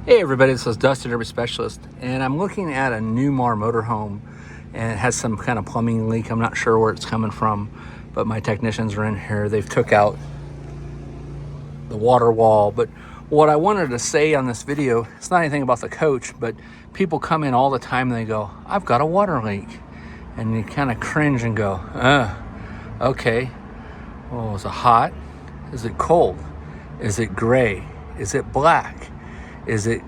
Hey everybody, this is Dustin, Derby Specialist, and I'm looking at a Newmar motorhome, and it has some kind of plumbing leak. I'm not sure where it's coming from, but my technicians are in here. They've took out the water wall, but what I wanted to say on this video, it's not anything about the coach, but people come in all the time and they go, I've got a water leak. And you kind of cringe and go, okay. Well, is it hot? Is it cold? Is it gray? Is it black? Is it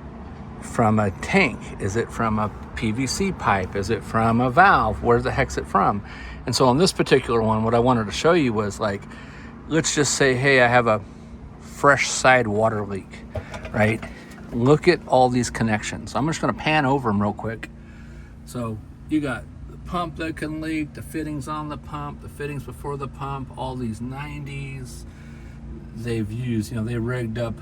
from a tank? Is it from a PVC pipe? Is it from a valve? Where the heck's it from? And so on this particular one, what I wanted to show you was, like, let's just say, hey, I have a fresh side water leak, right? Look at all these connections. I'm just gonna pan over them real quick. So you got the pump that can leak, the fittings on the pump, the fittings before the pump, all these 90s they've used, they rigged up.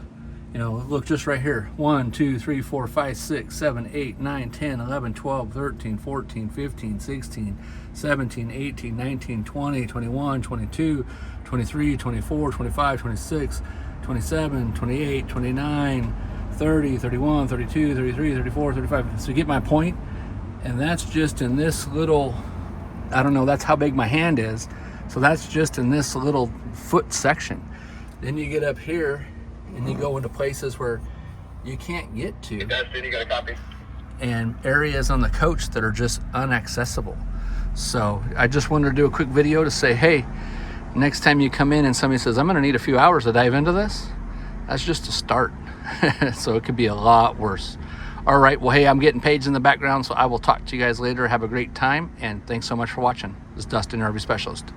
Look just right here. 1, 2, 3, 4, 5, 6, 7, 8, 9, 10, 11, 12, 13, 14, 15, 16, 17, 18, 19, 20, 21, 22, 23, 24, 25, 26, 27, 28, 29, 30, 31, 32, 33, 34, 35. So you get my point? And that's just in this little, I don't know, that's how big my hand is. So that's just in this little foot section. Then you get up here and you go into places where you can't get to. You got a copy. And areas on the coach that are just inaccessible. So I just wanted to do a quick video to say, hey, next time you come in and somebody says, I'm gonna need a few hours to dive into this, that's just a start. So it could be a lot worse. All right, well, hey, I'm getting Paige in the background, so I will talk to you guys later. Have a great time, and thanks so much for watching. This is Dustin, RV Specialist.